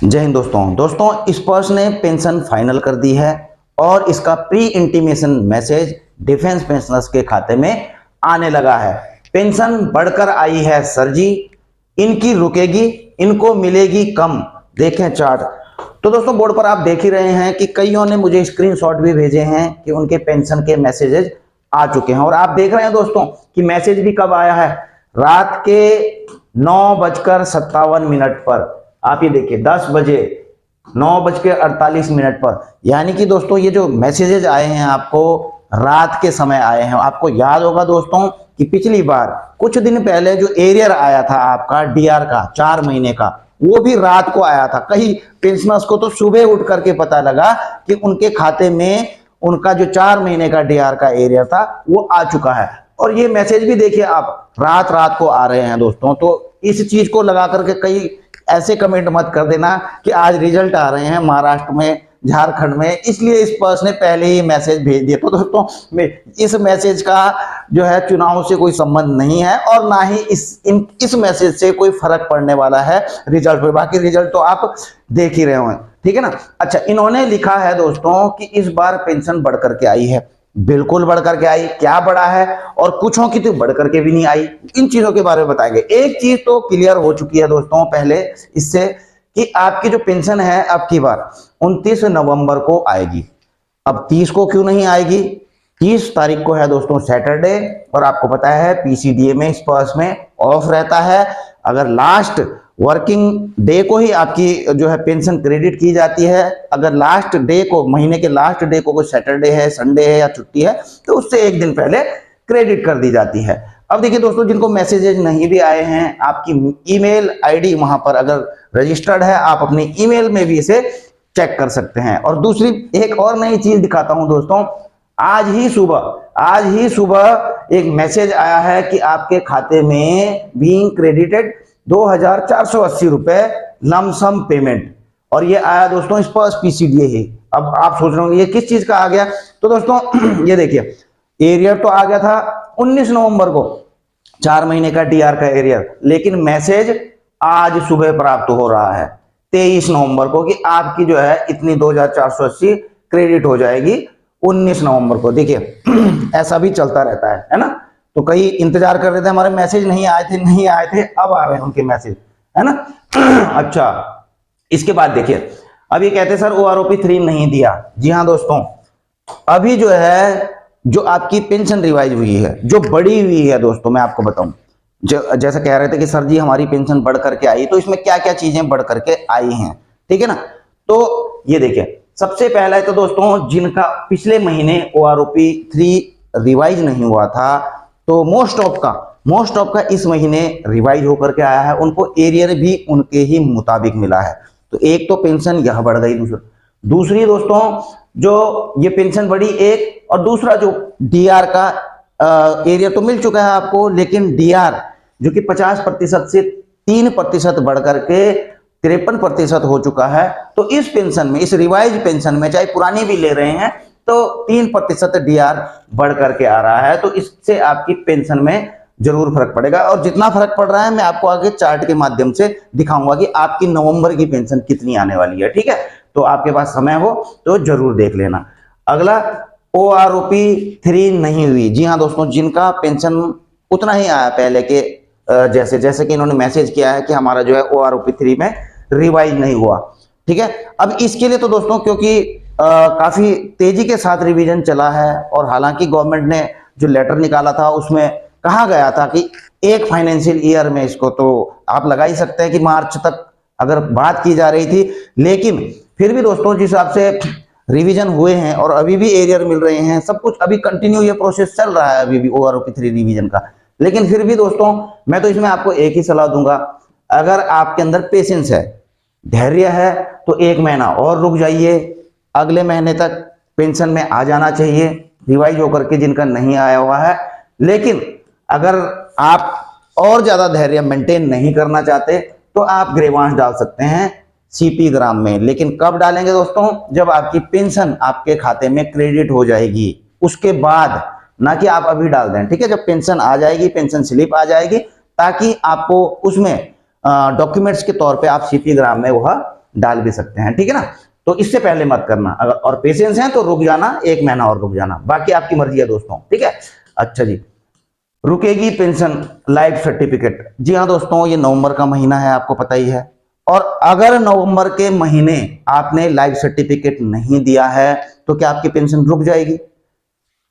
जय हिंद दोस्तों स्पर्श ने पेंशन फाइनल कर दी है और इसका pre intimation message defence pensioners के खाते में आने लगा है। पेंशन बढ़कर आई है सर जी, इनकी रुकेगी, इनको मिलेगी कम। देखें चार्ट। तो दोस्तों बोर्ड पर आप देख ही रहे हैं कि कईयों ने मुझे स्क्रीनशॉट भी भेजे हैं कि उनके पेंशन के मैसेजेस आ चुके हैं और आप देख रहे हैं दोस्तों कि मैसेज भी कब आया है, रात के 9:57 पर। आप ये देखिए 10 बजे 9:48 पर, यानी कि दोस्तों ये जो मैसेजेस आए हैं आपको रात के समय आए हैं। आपको याद होगा दोस्तों कि पिछली बार कुछ दिन पहले जो एरियर आया था आपका डीआर का 4 महीने का, वो भी रात को आया था। कई पेंशनर्स को तो सुबह उठ करके पता लगा कि उनके खाते में उनका जो 4 महीने का डीआर का एरियर था वो आ चुका है। और ये मैसेज भी देखिए आप रात को आ रहे हैं दोस्तों। तो इस चीज को लगा करके कई ऐसे कमेंट मत कर देना कि आज रिजल्ट आ रहे हैं महाराष्ट्र में, झारखंड में, इसलिए इस पर्सन ने पहले ही मैसेज भेज दिया। तो दोस्तों इस मैसेज का जो है चुनाव से कोई संबंध नहीं है और ना ही इस मैसेज से कोई फर्क पड़ने वाला है रिजल्ट पे। बाकी रिजल्ट तो आप देख ही रहे होंगे, ठीक है ना। अच्छा, इन्होंने लिखा है दोस्तों कि इस बार पेंशन बढ़ करके आई है। बिल्कुल बढ़ करके आई। क्या बढ़ा है? और कुछों की तो बढ़ करके भी नहीं आई। इन चीजों के बारे में बताएंगे। एक चीज तो क्लियर हो चुकी है दोस्तों पहले इससे कि आपकी जो पेंशन है अब की बार 29 नवंबर को आएगी। अब 30 को क्यों नहीं आएगी? 30 तारीख को है दोस्तों सैटरडे और आपको पता है पीसीडीए में स्पर्श में ऑफ रहता है। अगर लास्ट वर्किंग डे को ही आपकी जो है पेंशन क्रेडिट की जाती है, अगर लास्ट डे को, महीने के लास्ट डे को कोई सैटरडे है, संडे है या छुट्टी है, तो उससे एक दिन पहले क्रेडिट कर दी जाती है। अब देखिए दोस्तों, जिनको मैसेजेस नहीं भी आए हैं, आपकी ईमेल आईडी वहां पर अगर रजिस्टर्ड है, आप अपनी ईमेल में भी इसे चेक कर सकते हैं। और दूसरी एक और नई चीज दिखाता हूं दोस्तों। आज ही सुबह एक मैसेज आया है कि आपके खाते में बीइंग क्रेडिटेड 2480 रुपए लमसम पेमेंट, और ये आया दोस्तों इस पर पीसीडीए ही। अब आप सोच रहे होंगे ये किस चीज का आ गया? तो दोस्तों ये देखिए, एरियर तो आ गया था 19 नवंबर को 4 महीने का डीआर का एरियर, लेकिन मैसेज आज सुबह प्राप्त हो रहा है 23 नवंबर को कि आपकी जो है इतनी 2480 क्रेडिट हो जाएगी 19 नवंबर को। देखिए ऐसा भी चलता रहता है ना। तो कई इंतजार कर रहे थे, हमारे मैसेज नहीं आए थे, अब आ रहे हैं उनके मैसेज, है ना। अच्छा, इसके बाद देखिए, अब ये कहते हैं सर ओआरओपी 3 नहीं दिया। जी हाँ दोस्तों, अभी जो है जो आपकी पेंशन रिवाइज हुई है, जो बढ़ी हुई है दोस्तों, मैं आपको बताऊं, जैसा कह रहे थे कि सर जी हमारी पेंशन बढ़ करके आई, तो इसमें क्या क्या चीजें बढ़ करके आई हैं, ठीक है ना। तो ये देखिए, सबसे पहला है तो दोस्तों जिनका पिछले महीने ओआरओपी 3 रिवाइज नहीं हुआ था, तो मोस्ट ऑफ का इस महीने रिवाइज होकर के आया है, उनको एरियर भी उनके ही मुताबिक मिला है। तो एक तो पेंशन यह बढ़ गई। दूसरी दोस्तों जो ये पेंशन बढ़ी एक, और दूसरा जो डीआर का एरियर तो मिल चुका है आपको, लेकिन डीआर जो कि 50% से 3% बढ़ करके 53% हो चुका है। तो इस पेंशन में, इस रिवाइज पेंशन में, चाहे पुरानी भी ले रहे हैं, तो 3% डीआर बढ़ करके आ रहा है। तो इससे आपकी पेंशन में जरूर फर्क पड़ेगा, और जितना फर्क पड़ रहा है मैं आपको आगे चार्ट के माध्यम से दिखाऊंगा कि आपकी नवंबर की पेंशन कितनी आने वाली है, ठीक है। तो आपके पास समय हो तो जरूर देख लेना। अगला, ओआरओपी 3 नहीं हुई। जी हाँ दोस्तों, जिनका पेंशन उतना ही आया पहले के जैसे कि इन्होंने मैसेज किया है कि हमारा जो है ओआरओपी 3 में रिवाइज नहीं हुआ, ठीक है। अब इसके लिए तो दोस्तों क्योंकि काफी तेजी के साथ रिवीजन चला है, और हालांकि गवर्नमेंट ने जो लेटर निकाला था उसमें कहा गया था कि एक फाइनेंशियल ईयर में इसको, तो आप लगा ही सकते हैं कि मार्च तक अगर बात की जा रही थी, लेकिन फिर भी दोस्तों जिस हिसाब से रिवीजन हुए हैं और अभी भी एरियर मिल रहे हैं, सब कुछ अभी कंटिन्यू ये प्रोसेस चल रहा है अभी भी ओआरओपी 3 रिवीजन का। लेकिन फिर भी दोस्तों मैं तो इसमें आपको एक ही सलाह दूंगा, अगर आपके अंदर पेशेंस है, धैर्य है, तो 1 महीना और रुक जाइए, अगले महीने तक पेंशन में आ जाना चाहिए रिवाइज होकर के जिनका नहीं आया हुआ है। लेकिन अगर आप और ज्यादा धैर्य मेंटेन नहीं करना चाहते तो आप ग्रेवांश डाल सकते हैं सीपी ग्राम में। लेकिन कब डालेंगे दोस्तों? जब आपकी पेंशन आपके खाते में क्रेडिट हो जाएगी, उसके बाद, ना कि आप अभी डाल दें, ठीक है। जब पेंशन आ जाएगी, पेंशन स्लिप आ जाएगी, ताकि आपको उसमें डॉक्यूमेंट्स के तौर पे आप सीपी ग्राम में वह डाल भी सकते हैं, ठीक है ना। तो इससे पहले मत करना, अगर और पेशेंस है तो रुक जाना, 1 महीना और रुक जाना, बाकी आपकी मर्जी है दोस्तों, ठीक है। अच्छा जी, रुकेगी पेंशन लाइफ सर्टिफिकेट। जी हाँ दोस्तों, ये नवंबर का महीना है, आपको पता ही है। और अगर नवंबर के महीने आपने लाइफ सर्टिफिकेट नहीं दिया है तो क्या आपकी पेंशन रुक जाएगी?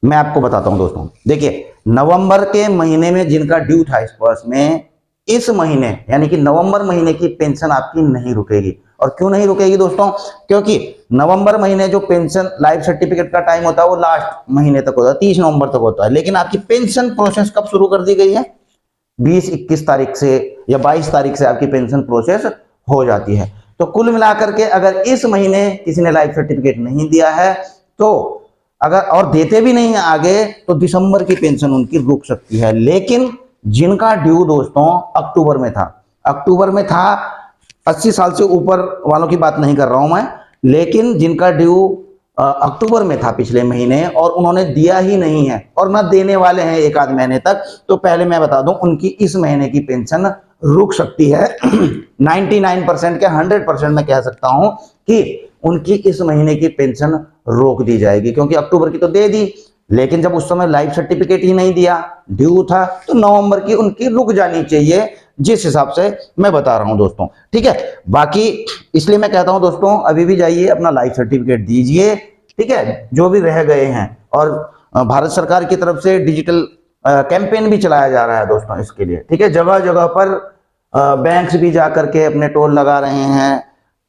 मैं आपको बताता हूं दोस्तों, देखिए नवंबर के महीने में जिनका ड्यू था इस वर्ष में, इस महीने यानी कि नवंबर महीने की पेंशन आपकी नहीं रुकेगी। और क्यों नहीं रुकेगी दोस्तों? क्योंकि नवंबर महीने जो पेंशन लाइफ सर्टिफिकेट का टाइम होता है वो लास्ट महीने तक होता है, 30 नवंबर तक होता है। लेकिन आपकी पेंशन प्रोसेस कब शुरू कर दी गई है? 20-21 तारीख से या 22 तारीख से आपकी पेंशन प्रोसेस हो जाती है। तो कुल मिलाकर के अगर इस महीने किसी ने लाइफ सर्टिफिकेट नहीं दिया है तो अगर और देते भी नहीं है आगे, तो दिसंबर की पेंशन उनकी रुक सकती है। लेकिन जिनका ड्यू दोस्तों अक्टूबर में था, अक्टूबर में था, 80 साल से ऊपर वालों की बात नहीं कर रहा हूं मैं, लेकिन जिनका ड्यू अक्टूबर में था पिछले महीने और उन्होंने दिया ही नहीं है और ना देने वाले हैं 1 आध महीने तक, तो पहले मैं बता दूं उनकी इस महीने की पेंशन रुक सकती है। 99% के 100% मैं कह सकता हूं कि उनकी इस महीने की पेंशन रोक दी जाएगी, क्योंकि अक्टूबर की तो दे दी, लेकिन जब उस समय लाइफ सर्टिफिकेट ही नहीं दिया, ड्यू था, तो नवंबर की उनकी रुक जानी चाहिए, जिस हिसाब से मैं बता रहा हूं दोस्तों, ठीक है। बाकी इसलिए मैं कहता हूं दोस्तों, अभी भी जाइए अपना लाइफ सर्टिफिकेट दीजिए, ठीक है, जो भी रह गए हैं। और भारत सरकार की तरफ से डिजिटल कैंपेन भी चलाया जा रहा है दोस्तों इसके लिए, ठीक है। जगह जगह पर बैंक्स भी जा करके अपने टोल लगा रहे हैं,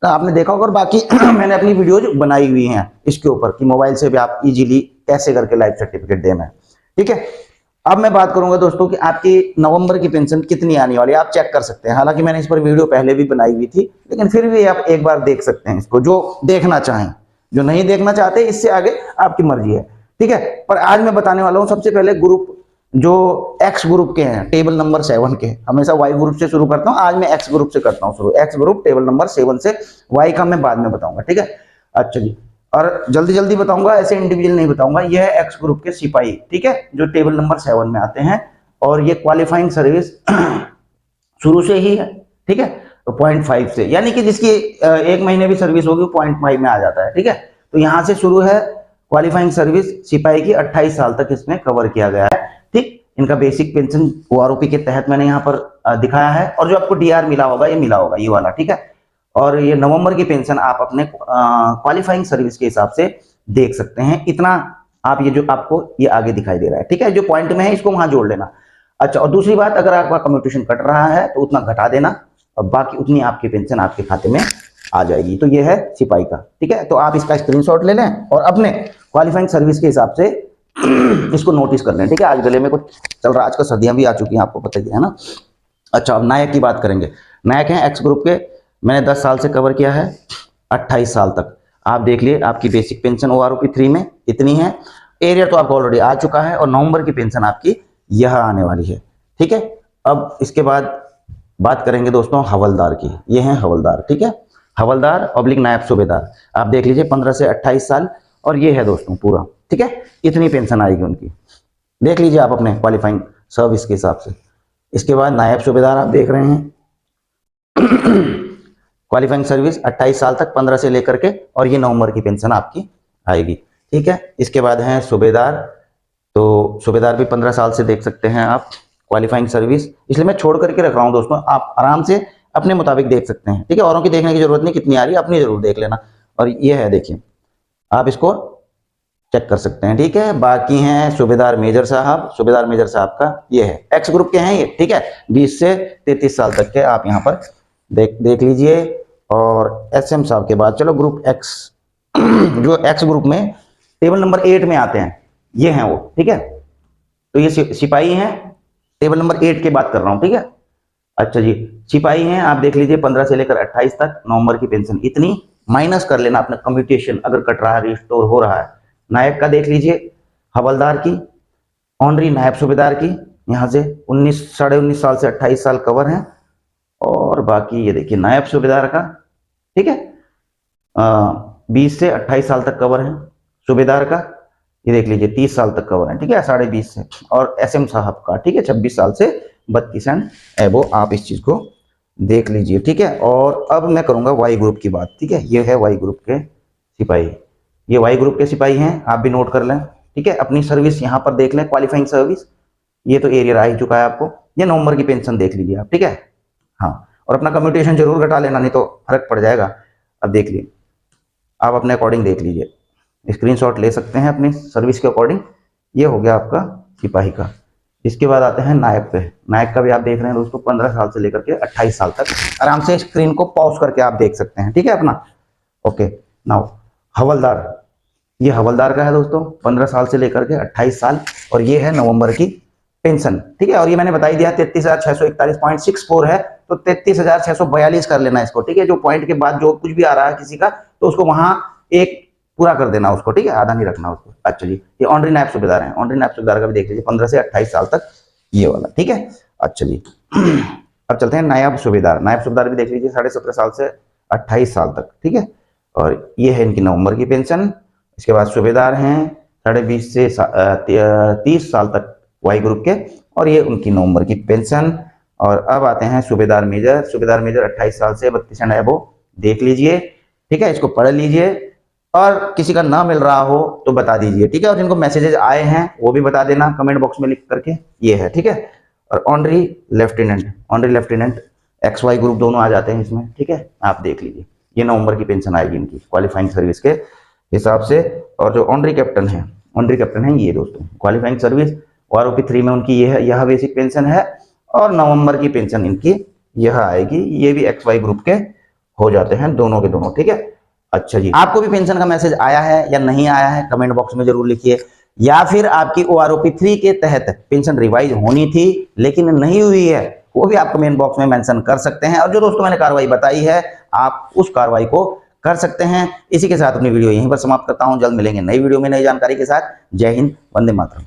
तो आपने देखा होगा। और बाकी मैंने अपनी वीडियोज बनाई हुई हैं इसके ऊपर कि मोबाइल से भी आप इजीली कैसे करके लाइफ सर्टिफिकेट देना है, ठीक है। अब मैं बात करूंगा दोस्तों कि आपकी नवंबर की पेंशन कितनी आने वाली है, आप चेक कर सकते हैं। हालांकि मैंने इस पर वीडियो पहले भी बनाई हुई थी, लेकिन फिर भी आप एक बार देख सकते हैं इसको, जो देखना चाहें। जो नहीं देखना चाहते, इससे आगे आपकी मर्जी है, ठीक है। पर आज मैं बताने वाला हूं सबसे पहले ग्रुप जो एक्स ग्रुप के हैं, टेबल नंबर 7 के। हमेशा वाई ग्रुप से शुरू करता हूं, आज मैं एक्स ग्रुप से करता हूं शुरू। एक्स ग्रुप टेबल नंबर 7 से, वाई का मैं बाद में बताऊंगा, ठीक है। अच्छा जी, और जल्दी जल्दी बताऊंगा, ऐसे इंडिविजुअल नहीं बताऊंगा। यह है एक्स ग्रुप के सिपाही, ठीक है, जो टेबल नंबर 7 में आते हैं। और ये क्वालिफाइंग सर्विस शुरू से ही है, ठीक है, तो 0.5 से, यानी कि जिसकी 1 महीने भी सर्विस होगी 0.5 में आ जाता है, ठीक है। तो यहां से शुरू है क्वालिफाइंग सर्विस सिपाही की, 28 साल तक इसमें कवर किया गया है, ठीक। इनका बेसिक पेंशन ओआरओपी के तहत मैंने यहाँ पर दिखाया है। और जो आपको डीआर मिला होगा, ये मिला होगा, ये वाला, ठीक है। और ये नवंबर की पेंशन आप अपने क्वालिफाइंग सर्विस के हिसाब से देख सकते हैं। इतना आप, ये जो आपको ये आगे दिखाई दे रहा है, ठीक है, जो पॉइंट में है इसको वहां जोड़ लेना। अच्छा, और दूसरी बात, अगर आपका कम्यूटेशन कट रहा है तो उतना घटा देना, और बाकी उतनी आपकी पेंशन आपके खाते में आ जाएगी। तो ये है सिपाही का, ठीक है। तो आप इसका स्क्रीनशॉट ले लें और अपने क्वालिफाइंग सर्विस के हिसाब से इसको नोटिस कर लें, ठीक है। आज गले में कुछ चल रहा है, आजकल सर्दियां भी आ चुकी हैं, आपको पता ही है ना। अच्छा, अब नायक की बात करेंगे। नायक हैं एक्स ग्रुप के, मैंने 10 साल से कवर किया है, 28 साल तक। आप देख लिए, आपकी बेसिक पेंशन ओआरओपी 3 में इतनी है। एरियर तो आपको ऑलरेडी आ चुका है, और नवंबर की पेंशन आपकी यह आने वाली है, ठीक है। अब इसके बाद बात करेंगे दोस्तों हवलदार की। ये हैं हवलदार, ठीक है, हवलदार ऑब्लिक नायब सूबेदार। आप देख लीजिए 15 से 28 साल, और ये है दोस्तों पूरा, ठीक है। इतनी पेंशन आएगी उनकी, देख लीजिए आप अपने क्वालिफाइंग सर्विस के हिसाब से। इसके बाद नायब सूबेदार आप देख रहे हैं क्वालिफाइंग सर्विस 28 साल तक, 15 से लेकर के, और ये नवंबर की पेंशन आपकी आएगी, ठीक है। इसके बाद हैं सूबेदार, तो सूबेदार भी 15 साल से देख सकते हैं आप क्वालिफाइंग सर्विस, इसलिए मैं छोड़ करके रख रहा हूं दोस्तों, आप आराम से अपने मुताबिक देख सकते हैं, ठीक है। औरों की देखने की जरूरत नहीं, कितनी आ रही है अपनी जरूर देख लेना। और ये है, देखिए, आप इसको चेक कर सकते हैं, ठीक है। बाकी हैं सूबेदार मेजर साहब, सूबेदार मेजर साहब का ये है, एक्स ग्रुप के हैं ये, ठीक है, 20 से 33 साल तक के आप यहाँ पर देख लीजिए। और एसएम साहब के बाद चलो ग्रुप एक्स जो एक्स ग्रुप में टेबल नंबर 8 में आते हैं, ये हैं वो, ठीक है। तो ये सिपाही हैं, टेबल नंबर 8 की बात कर रहा हूं, ठीक है। अच्छा जी, सिपाही हैं, आप देख लीजिए 15 से लेकर 28 तक, नवंबर की पेंशन इतनी, माइनस कर लेना अपना कम्यूटेशन अगर कट रहा है, रिस्टोर हो रहा है। नायक का देख लीजिए, हवलदार की, ऑनरी नायब सूबेदार की, यहाँ से 19 साढ़े 19 साल से 28 साल कवर है। और बाकी ये देखिए नायब सूबेदार का, ठीक है, 20 से 28 साल तक कवर है। सूबेदार का ये देख लीजिए 30 साल तक कवर है, ठीक है, 20.5 से। और एसएम साहब का, ठीक है, 26 साल से 32 एंड एबो, आप इस चीज को देख लीजिए, ठीक है। और अब मैं करूंगा वाई ग्रुप की बात, ठीक है। ये है वाई ग्रुप के सिपाही, ये वाई ग्रुप के सिपाही हैं, आप भी नोट कर लें, ठीक है। अपनी सर्विस यहाँ पर देख लें, क्वालिफाइंग सर्विस, ये तो एरियर आ ही चुका है आपको। ये नवंबर की पेंशन देख लीजिए आप, ठीक है। हाँ, और अपना कम्यूटेशन जरूर घटा लेना, नहीं तो फर्क पड़ जाएगा। अब देख लीजिए, आप अपने अकॉर्डिंग देख लीजिए, स्क्रीनशॉट ले सकते हैं अपनी सर्विस के अकॉर्डिंग। ये हो गया आपका सिपाही का। इसके बाद आते हैं नायक पे। नायक का भी आप देख रहे हैं दोस्तों, 15 साल से लेकर के 28 साल तक। आराम से स्क्रीन को पॉज करके आप देख सकते हैं, ठीक है अपना। ओके, नाउ हवलदार, ये हवलदार का है दोस्तों, 15 साल से लेकर के 28 साल, और ये है नवंबर की पेंशन, ठीक है। और ये मैंने बताई दिया 33,641.64 है, तो 33,642 कर लेना इसको, ठीक है। जो पॉइंट के बाद जो कुछ भी आ रहा है किसी का, तो उसको वहां एक पूरा कर देना उसको, ठीक है, आधा नहीं रखना उसको। अच्छा जी, ये ऑनरी नायब सूबेदार है, ऑनरी नायब सूबेदार का भी देख लीजिए, 15 से 28 साल तक, ये वाला, ठीक है। अच्छा जी, अब चलते हैं नायब सूबेदार। नायब सूबेदार भी देख लीजिए, 17.5 साल से 28 साल तक, ठीक है। और ये है इनकी नवंबर की पेंशन। इसके बाद सूबेदार हैं 20.5 से 30 साल तक वाई ग्रुप के, और ये उनकी नवंबर की पेंशन। और अब आते हैं सूबेदार मेजर। सूबेदार मेजर 28 साल से 32 एंड एबो, देख लीजिए, ठीक है। इसको पढ़ लीजिए, और किसी का ना मिल रहा हो तो बता दीजिए, ठीक है। और जिनको मैसेजेस आए हैं वो भी बता देना कमेंट बॉक्स में लिख करके, ये है, ठीक है। और ऑनरी लेफ्टिनेंट XY ग्रुप दोनों आ जाते हैं इसमें, ठीक है। आप देख लीजिए, ये नवंबर की पेंशन आएगी इनकी क्वालिफाइंग सर्विस के हिसाब से। और जो ऑनरी कैप्टन है ये दोस्तों, क्वालिफाइंग सर्विस OROP 3 में उनकी यह बेसिक पेंशन है, और नवंबर की पेंशन इनकी यह आएगी। ये भी XY ग्रुप के हो जाते हैं दोनों के दोनों, ठीक है। अच्छा जी, आपको भी पेंशन का मैसेज आया है या नहीं आया है, कमेंट बॉक्स में जरूर लिखिए। या फिर आपकी OROP 3 के तहत पेंशन रिवाइज होनी थी लेकिन नहीं हुई है, वो भी आप कमेंट बॉक्स में मेंशन कर सकते हैं। और जो दोस्तों मैंने कार्रवाई बताई है, आप उस कार्रवाई को कर सकते हैं। इसी के साथ अपनी वीडियो यहीं पर समाप्त करता हूं। जल्द मिलेंगे नई वीडियो में नई जानकारी के साथ। जय हिंद, वंदे मातरम।